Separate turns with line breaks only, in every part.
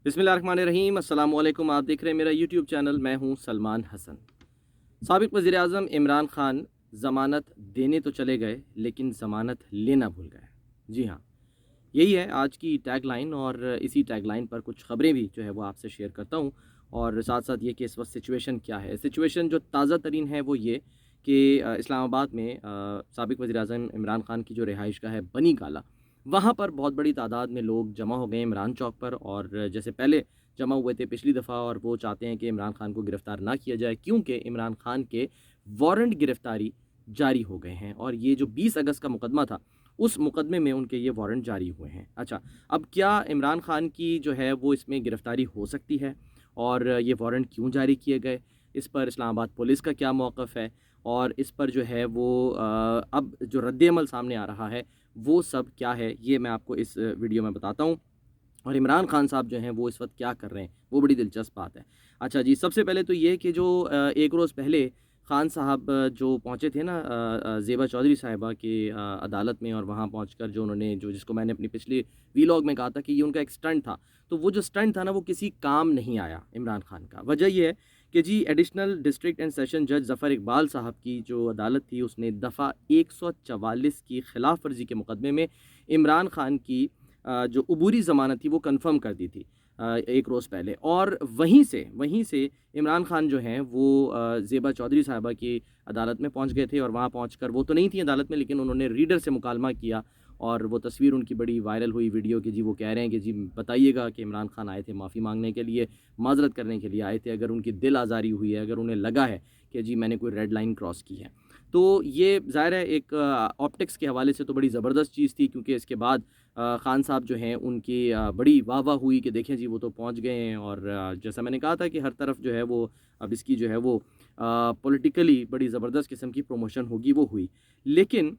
बिस्मिल्लाहिर्रहमानिर्रहीम। अस्सलाम वालेकुम। आप देख रहे हैं मेरा यूट्यूब चैनल। मैं हूं सलमान हसन। साबिक़ वज़ीर-ए-आज़म इमरान खान ज़मानत देने तो चले गए लेकिन ज़मानत लेना भूल गए। जी हाँ, यही है आज की टैगलाइन और इसी टैगलाइन पर कुछ ख़बरें भी जो है वो आपसे शेयर करता हूँ और साथ-साथ ये कि इस वक़्त सिचुएशन क्या है। सिचुएशन जो ताज़ा तरीन है वो ये कि इस्लामाबाद में साबिक़ वज़ीर-ए-आज़म इमरान खान की जो रिहाइशगाह है बनी गाला, वहाँ पर बहुत बड़ी तादाद में लोग जमा हो गए इमरान चौक पर और जैसे पहले जमा हुए थे पिछली दफ़ा और वो चाहते हैं कि इमरान खान को गिरफ़्तार ना किया जाए क्योंकि इमरान खान के वारंट गिरफ़्तारी जारी हो गए हैं और ये जो 20 अगस्त का मुकदमा था, उस मुकदमे में उनके ये वारंट जारी हुए हैं। अच्छा, अब क्या इमरान खान की जो है वो इसमें गिरफ़्तारी हो सकती है और ये वारंट क्यों जारी किए गए? इस पर इस्लामाबाद पुलिस का क्या मौक़िफ़ है? और इस पर जो है वो अब जो रद्द-ए-अमल सामने आ रहा है, वो सब क्या है? ये मैं आपको इस वीडियो में बताता हूँ। और इमरान खान साहब जो हैं वो इस वक़्त क्या कर रहे हैं, वो बड़ी दिलचस्प बात है। अच्छा जी, सबसे पहले तो ये कि जो एक रोज़ पहले खान साहब जो पहुँचे थे ना ज़ेबा चौधरी साहिबा की अदालत में और वहाँ पहुँचकर जो उन्होंने जो जिसको मैंने अपनी पिछले वीलॉग में कहा था कि ये उनका एक स्टंट था। तो वो जो स्टंट था ना वो किसी काम नहीं आया इमरान खान का। वजह ये है कि जी एडिशनल डिस्ट्रिक्ट एंड सेशन जज ज़फ़र इकबाल साहब की जो अदालत थी उसने दफ़ा 144 की खिलाफ वर्जी के मुकदमे में इमरान खान की जो अबूरी ज़मानत थी वो कन्फ़र्म कर दी थी एक रोज़ पहले और वहीं से इमरान खान जो हैं वो ज़ेबा चौधरी साहिबा की अदालत में पहुंच गए थे और वहाँ पहुंचकर वो तो नहीं थी अदालत में लेकिन उन्होंने रीडर से मुकालमा किया और वो तस्वीर उनकी बड़ी वायरल हुई वीडियो कि जी वो कह रहे हैं कि जी बताइएगा कि इमरान खान आए थे माफ़ी मांगने के लिए, माज़रत करने के लिए आए थे, अगर उनकी दिल आज़ारी हुई है, अगर उन्हें लगा है कि जी मैंने कोई रेड लाइन क्रॉस की है। तो ये ज़ाहिर है एक ऑप्टिक्स के हवाले से तो बड़ी ज़बरदस्त चीज़ थी क्योंकि इसके बाद खान साहब जो हैं उनकी बड़ी वाह-वाह हुई कि देखें जी वो तो पहुँच गए हैं और जैसा मैंने कहा था कि हर तरफ जो है वो अब इसकी जो है वो पॉलिटिकली बड़ी ज़बरदस्त किस्म की प्रमोशन होगी वो हुई। लेकिन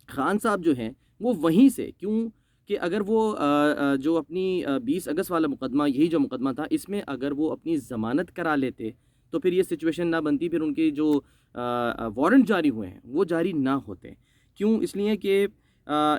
खान साहब जो हैं वो वहीं से क्यों कि अगर वो जो अपनी 20 अगस्त वाला मुकदमा यही जो मुकदमा था इसमें अगर वो अपनी ज़मानत करा लेते तो फिर ये सिचुएशन ना बनती, फिर उनके जो वारंट जारी हुए हैं वो जारी ना होते। क्यों? इसलिए कि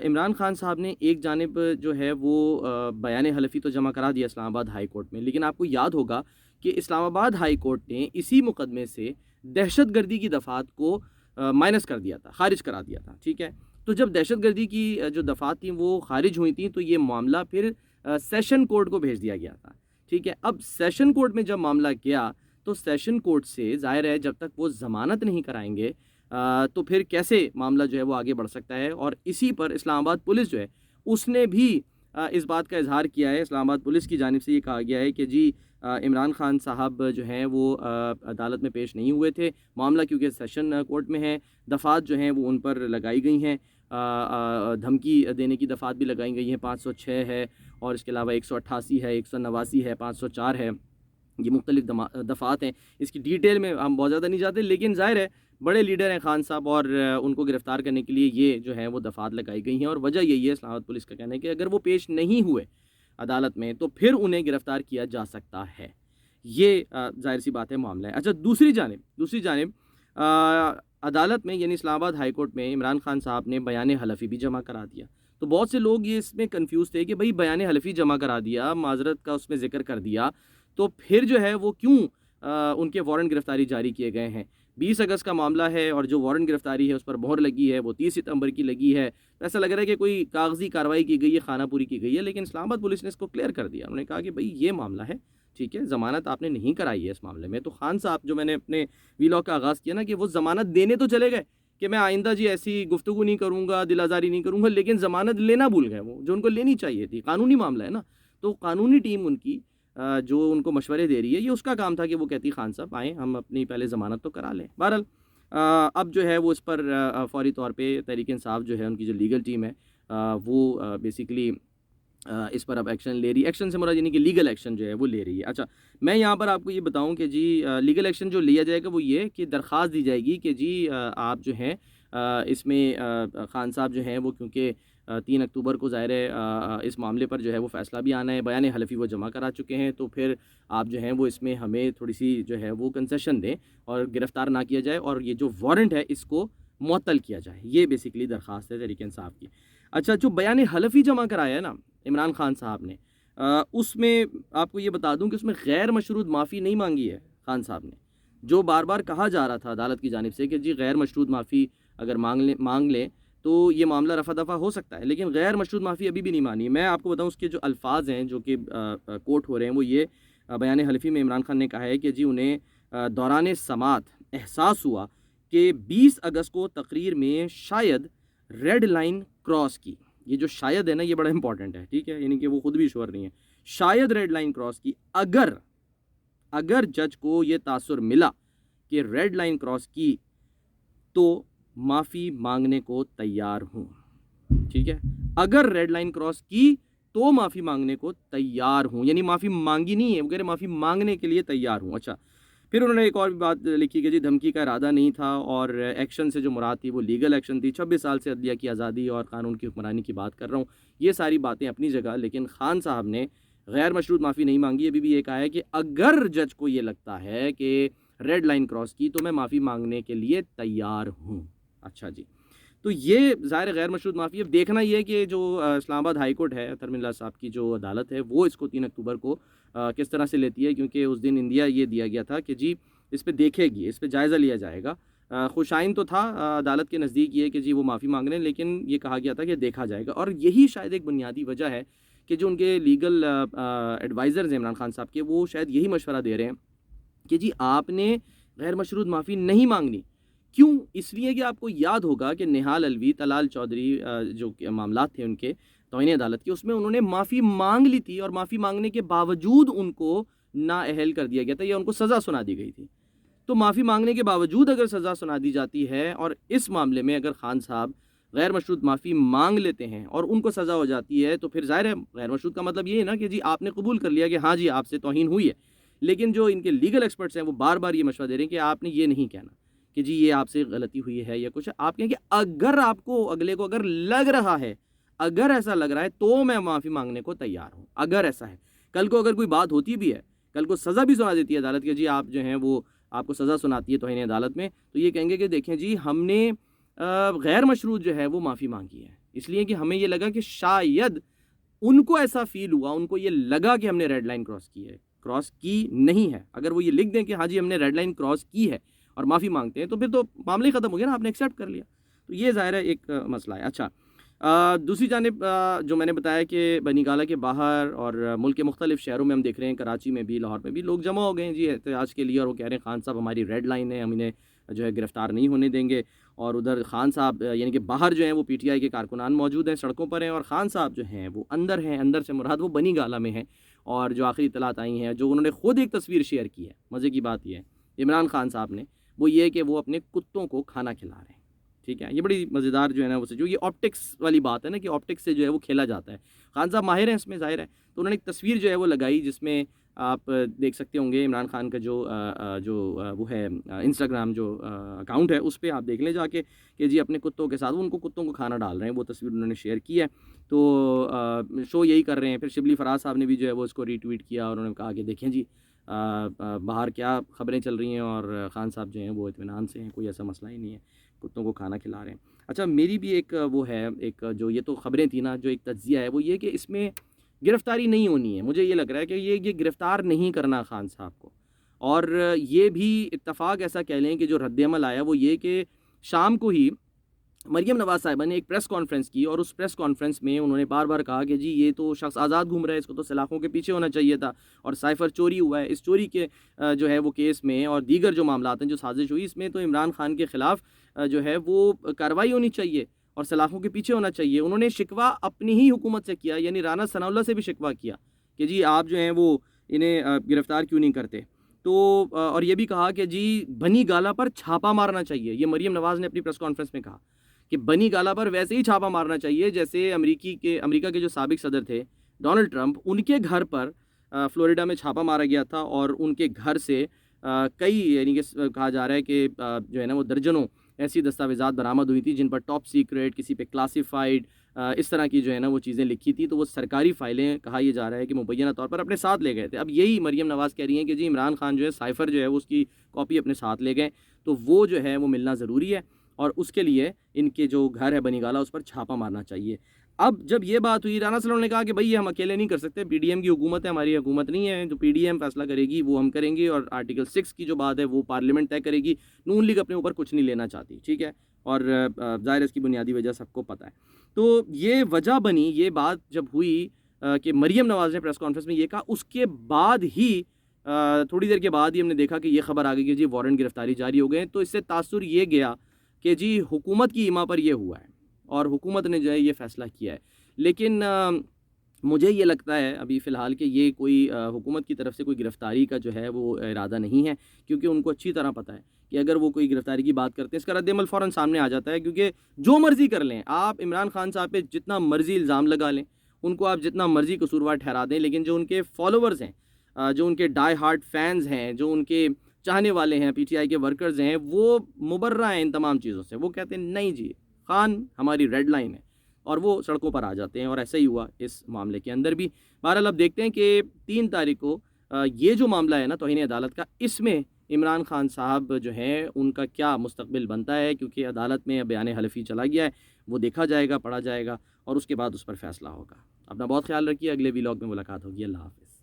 इमरान खान साहब ने एक जानिब जो है वो बयान हलफ़ी तो जमा करा दिया इस्लामाबाद हाई कोर्ट में, लेकिन आपको याद होगा कि इस्लामाबाद हाई कोर्ट ने इसी मुकदमे से दहशतगर्दी की दफ़ात को माइनस कर दिया था, ख़ारिज करा दिया था, ठीक है? तो जब दहशतगर्दी की जो दफ़ात थी वो ख़ारिज हुई थी तो ये मामला फिर सेशन कोर्ट को भेज दिया गया था, ठीक है? अब सेशन कोर्ट में जब मामला गया तो सेशन कोर्ट से ज़ाहिर है जब तक वो ज़मानत नहीं कराएँगे तो फिर कैसे मामला जो है वो आगे बढ़ सकता है और इसी पर इस्लामाबाद पुलिस जो है उसने भी इस बात का इज़हार किया है। इस्लामाबाद पुलिस की जानिब से ये कहा गया है कि जी इमरान खान साहब जो हैं वो अदालत में पेश नहीं हुए थे। मामला क्योंकि सेशन कोर्ट में है, दफ़ात जो हैं वो उन पर लगाई गई हैं। धमकी देने की दफ़ात भी लगाई गई हैं, 506 है और इसके अलावा 188 है, 189 है, 504 है। ये मुख्तलिफ़ दफ़ात हैं। इसकी डिटेल में हम बहुत ज़्यादा नहीं जाते लेकिन ज़ाहिर है बड़े लीडर हैं खान साहब और उनको गिरफ़्तार करने के लिए ये जो है वो दफ़ात लगाई गई हैं और वजह यही है इस्लामाबाद पुलिस का कहना है कि अगर वो पेश नहीं हुए अदालत में तो फिर उन्हें गिरफ़्तार किया जा सकता है। ये ज़ाहिर-सी बात है मामला है। अच्छा दूसरी जानिब अदालत में यानी इस्लामाबाद हाई कोर्ट में इमरान खान साहब ने बयान हलफ़ी भी जमा करा दिया। तो बहुत से लोग ये इसमें कन्फ्यूज़ थे कि भई बयान हलफ़ी जमा करा दिया, माज़रत का उसमें ज़िक्र कर दिया तो फिर जो है वो क्यों उनके वारंट गिरफ़्तारी जारी किए गए हैं। 20 अगस्त का मामला है और जो वारंट गिरफ़्तारी है उस पर मोहर लगी है वो 30 सितंबर की लगी है। तो ऐसा लग रहा है कि कोई कागज़ी कार्रवाई की गई है, खानापुरी की गई है लेकिन इस्लामाबाद पुलिस ने इसको क्लियर कर दिया। उन्होंने कहा कि भई ये मामला है, ठीक है, ज़मानत आपने नहीं कराई है इस मामले में। तो खान साहब जो मैंने अपने वीलॉग का आगाज़ किया ना कि वो ज़मानत देने तो चले गए कि मैं आइंदा जी ऐसी गुफ्तगू नहीं करूँगा, दिल आज़ारी नहीं करूँगा लेकिन ज़मानत लेना भूल गए वो, जो उनको लेनी चाहिए थी। कानूनी मामला है ना, तो कानूनी टीम उनकी जो उनको मशवरे दे रही है, ये उसका काम था कि वो कहती खान साहब आएँ, हम अपनी पहले ज़मानत तो करा लें। बहरहाल अब जो है वो इस पर फ़ौरी तौर पे तहरीक-ए-इंसाफ़ जो है उनकी जो लीगल टीम है वो बेसिकली इस पर अब एक्शन ले रही है। एक्शन से मुराद यानी कि लीगल एक्शन जो है वो ले रही है। अच्छा, मैं यहाँ पर आपको ये बताऊँ कि जी लीगल एक्शन जो लिया जाएगा वो ये कि दरख़्वास्त दी जाएगी कि जी आप जो हैं इसमें खान साहब जो हैं वो क्योंकि 3 अक्टूबर को ज़ाहिर है इस मामले पर जो है वो फ़ैसला भी आना है, बयान हलफ़ी वो जमा करा चुके हैं, तो फिर आप जो हैं वो इसमें हमें थोड़ी-सी जो है वो कंसेशन दें और गिरफ़्तार ना किया जाए और ये जो वारंट है इसको मुअत्तल किया जाए। ये बेसिकली दरख़्वास्त है तहरीक इंसाफ़ की। अच्छा, जो बयान हलफ़ी जमा कराया है ना इमरान खान साहब ने, उसमें आपको ये बता दूं कि उसमें गैर मशरूत माफ़ी नहीं मांगी है खान साहब ने। जो बार बार कहा जा रहा था अदालत की जानिब से कि जी गैर मशरूत माफ़ी अगर मांग लें तो ये मामला रफ़ा दफ़ा हो सकता है, लेकिन गैर मशरूत माफ़ी अभी भी नहीं मानी। मैं आपको बताऊं उसके जो अल्फाज हैं जो कि कोट हो रहे हैं वो ये बयान हल्फ़ी में इमरान खान ने कहा है कि जी उन्हें दौरान समात एहसास हुआ कि 20 अगस्त को तकरीर में शायद रेड लाइन क्रॉस की। ये जो शायद है ना ये बड़ा इंपॉर्टेंट है, ठीक है, यानी कि वो खुद भी श्योर नहीं है। शायद रेड लाइन क्रॉस की, अगर अगर जज को ये तासुर मिला कि रेड लाइन क्रॉस की तो माफ़ी मांगने को तैयार हूँ, ठीक है। अगर रेड लाइन क्रॉस की तो माफ़ी मांगने को तैयार हूँ, यानी माफ़ी मांगी नहीं है, वो कह रहे माफ़ी मांगने के लिए तैयार हूँ। अच्छा, फिर उन्होंने एक और भी बात लिखी कि जी धमकी का इरादा नहीं था और एक्शन से जो मुराद थी वो लीगल एक्शन थी। 26 साल से अदलिया की आज़ादी और कानून की हुक्मरानी की बात कर रहा हूँ। ये सारी बातें अपनी जगह, लेकिन खान साहब ने गैर मशरूत माफ़ी नहीं मांगी। अभी भी ये कहा है कि अगर जज को ये लगता है कि रेड लाइन क्रॉस की तो मैं माफ़ी मांगने के लिए तैयार हूँ। अच्छा जी, तो ये ज़ाहिर गैर मशरूत माफ़ी। अब देखना ये है कि जो इस्लामाबाद हाई कोर्ट है, अतर मिल्ला साहब की जो अदालत है, वो इसको 3 अक्टूबर को किस तरह से लेती है, क्योंकि उस दिन इंदिया ये दिया गया था कि जी इस पे देखेगी, इस पे जायज़ा लिया जाएगा। खुशाइन तो था अदालत के नज़दीक ये कि जी वो माफ़ी मांग रहे हैं, लेकिन ये कहा गया था कि देखा जाएगा। और यही शायद एक बुनियादी वजह है कि जो उनके लीगल एडवाइज़र्स हैं इमरान खान साहब के, वो शायद यही मशवरा दे रहे हैं कि जी आपने गैर मशरूत माफ़ी नहीं मांगनी। क्यों? इसलिए कि आपको याद होगा कि निहाल अलवी, तलाल चौधरी जो मामलात थे उनके तौहीन अदालत के, उसमें उन्होंने माफ़ी मांग ली थी और माफ़ी मांगने के बावजूद उनको नाअहल कर दिया गया था या उनको सज़ा सुना दी गई थी। तो माफ़ी मांगने के बावजूद अगर सज़ा सुना दी जाती है और इस मामले में अगर खान साहब गैर मशरूत माफ़ी मांग लेते हैं और उनको सज़ा हो जाती है, तो फिर ज़ाहिर है गैर मशरूत का मतलब ये है ना कि जी आपने कबूल कर लिया कि हाँ जी आपसे तौहीन हुई है। लेकिन जो इनके लीगल एक्सपर्ट्स हैं वो बार बार ये मशवरा दे रहे हैं कि आपने ये नहीं कहना कि जी ये आपसे गलती हुई है या कुछ है। आप कहें कि अगर आपको अगले को अगर लग रहा है, अगर ऐसा लग रहा है तो मैं माफ़ी मांगने को तैयार हूँ। अगर ऐसा है, कल को अगर कोई बात होती भी है, कल को सज़ा भी सुना देती है अदालत कि जी आप जो हैं वो आपको सज़ा सुनाती है तौहीन अदालत में, तो ये कहेंगे कि देखें जी हमने गैर मशरूत जो है वो माफ़ी मांगी है, इसलिए कि हमें ये लगा कि शायद उनको ऐसा फ़ील हुआ, उनको ये लगा कि हमने रेड लाइन क्रॉस की है, क्रॉस की नहीं है। अगर वो ये लिख दें कि हाँ जी हमने रेड लाइन क्रॉस की है और माफ़ी मांगते हैं, तो फिर तो मामला ही ख़त्म हो गया ना, आपने एक्सेप्ट कर लिया। तो ये ज़ाहिर है एक मसला है। अच्छा, दूसरी जानिब जो मैंने बताया कि बनीगाला के बाहर और मुल्क के मुख्तलिफ़ शहरों में हम देख रहे हैं, कराची में भी, लाहौर में भी लोग जमा हो गए हैं जी एहतजाज के लिए, और वो कह रहे हैं खान साहब हमारी रेड लाइन है, हम इन्हें जो है गिरफ़्तार नहीं होने देंगे। और उधर खान साहब यानी कि बाहर जो हैं वो पीटीआई के कारकुनान मौजूद हैं, सड़कों पर हैं, और खान साहब जो हैं वो अंदर हैं। अंदर से मुराद वो बनी गाला में हैं। और जो आखिरी इत्तलात आई हैं, जो उन्होंने ख़ुद एक तस्वीर शेयर की है, मज़े की बात यह है इमरान खान साहब ने, वो ये है कि वो अपने कुत्तों को खाना खिला रहे हैं। ठीक है, ये बड़ी मज़ेदार जो है ना वो जो ये ऑप्टिक्स वाली बात है ना कि ऑप्टिक्स से जो है वो खेला जाता है। खान साहब माहिर हैं इसमें, ज़ाहिर है। तो उन्होंने एक तस्वीर जो है वो लगाई जिसमें आप देख सकते होंगे इमरान खान का वो है इंस्टाग्राम जो अकाउंट है, उस पे आप देख लें जाके कि जी अपने कुत्तों के साथ उनको कुत्तों को खाना डाल रहे हैं। वो तस्वीर उन्होंने शेयर की है। तो शो यही कर रहे हैं। फिर शिबली फराज साहब ने भी जो है वो इसको रीट्वीट किया और उन्होंने कहा कि देखें जी बाहर क्या ख़बरें चल रही हैं और ख़ान साहब जो हैं वो इत्मीनान से हैं, कोई ऐसा मसला ही नहीं है, कुत्तों को खाना खिला रहे हैं। अच्छा, मेरी भी एक वो है, एक जो ये तो ख़बरें थी ना, जो एक तज्ज़िया है वो ये कि इसमें गिरफ़्तारी नहीं होनी है। मुझे ये लग रहा है कि ये गिरफ़्तार नहीं करना खान साहब को। और ये भी इत्तफ़ाक़ ऐसा कह लें कि जो रद्द-ए-अमल आया वो ये कि शाम को ही मरियम नवाज़ साहिबा ने एक प्रेस कॉन्फ्रेंस की और उस प्रेस कॉन्फ्रेंस में उन्होंने बार-बार कहा कि जी ये तो शख़्स आज़ाद घूम रहा है, इसको तो सलाखों के पीछे होना चाहिए था, और साइफ़र चोरी हुआ है। इस चोरी के जो है वो केस में और दीगर जो मामलात हैं, जो साज़िश हुई, इसमें तो इमरान खान के ख़िलाफ़ जो है वो कार्रवाई होनी चाहिए और सलाखों के पीछे होना चाहिए। उन्होंने शिकवा अपनी ही हुकूमत से किया, यानी राना सनाउल्लाह से भी शिकवा किया कि जी आप जो हैं वो इन्हें गिरफ़्तार क्यों नहीं करते। तो और ये भी कहा कि जी बनी गाला पर छापा मारना चाहिए। ये मरियम नवाज़ ने अपनी प्रेस कॉन्फ्रेंस में कहा कि बनी गाला पर वैसे ही छापा मारना चाहिए जैसे अमेरिका के जो साबिक सदर थे डोनाल्ड ट्रंप, उनके घर पर फ़्लोरिडा में छापा मारा गया था और उनके घर से कई यानी कि कहा जा रहा है कि जो है ना वो दर्जनों ऐसी दस्तावेज़ात बरामद हुई थी जिन पर टॉप सीक्रेट, किसी पे क्लासिफाइड, इस तरह की जो है ना वो चीज़ें लिखी थी। तो वो सरकारी फ़ाइलें, कहा यह जा रहा है कि मुबैना तौर पर अपने साथ ले गए थे। अब यही मरियम नवाज़ कह रही हैं कि जी इमरान खान जो है साइफ़र जो है वो उसकी कॉपी अपने साथ ले गए, तो वो जो है वो मिलना ज़रूरी है और उसके लिए इनके जो घर है बनी गाला उस पर छापा मारना चाहिए। अब जब ये बात हुई, राना सलोल ने कहा कि भाई ये हम अकेले नहीं कर सकते, पीडीएम की हुकूमत है, हमारी हुकूमत नहीं है, जो पीडीएम फैसला करेगी वो हम करेंगे, और आर्टिकल 6 की जो बात है वो पार्लियामेंट तय करेगी। नून लीग अपने ऊपर कुछ नहीं लेना चाहती, ठीक है, और ज़ाहिर है इसकी बुनियादी वजह सबको पता है। तो ये वजह बनी, ये बात जब हुई कि मरीम नवाज़ ने प्रेस कॉन्फ्रेंस में ये कहा, उसके बाद ही थोड़ी देर के बाद ही हमने देखा कि ये खबर आ गई कि जी वारंट गिरफ्तारी जारी हो गए। तो इससे तासुर ये गया कि जी हुकूमत की ईमा पर ये हुआ है और हुकूमत ने जो है ये फ़ैसला किया है। लेकिन मुझे ये लगता है अभी फ़िलहाल कि ये कोई हुकूमत की तरफ से कोई गिरफ़्तारी का जो है वो इरादा नहीं है, क्योंकि उनको अच्छी तरह पता है कि अगर वो कोई गिरफ़्तारी की बात करते हैं इसका रद्द-ए-अमल फ़ौरन सामने आ जाता है। क्योंकि जो मर्ज़ी कर लें, आप इमरान खान साहब पे जितना मर्ज़ी इल्ज़ाम लगा लें, उनको आप जितना मर्ज़ी कसूरवार ठहरा दें, लेकिन जो उनके फ़ॉलोवर्स हैं, जो उनके डाई हार्ड फैन्स हैं, जो उनके चाहने वाले हैं, पीटीआई के वर्कर्स हैं, वो मुबर्रा हैं इन तमाम चीज़ों से। वो कहते हैं नहीं जी, खान हमारी रेड लाइन है, और वो सड़कों पर आ जाते हैं, और ऐसा ही हुआ इस मामले के अंदर भी। बहरहाल अब देखते हैं कि 3 तारीख को ये जो मामला है ना तौहीन अदालत का, इसमें इमरान खान साहब जो हैं उनका क्या मुस्तकबिल बनता है, क्योंकि अदालत में बयान हलफ़ी चला गया है, वो देखा जाएगा, पढ़ा जाएगा, और उसके बाद उस पर फ़ैसला होगा। अपना बहुत ख़्याल रखिए, अगले व्लॉग में मुलाकात होगी। अल्लाह हाफ़िज़।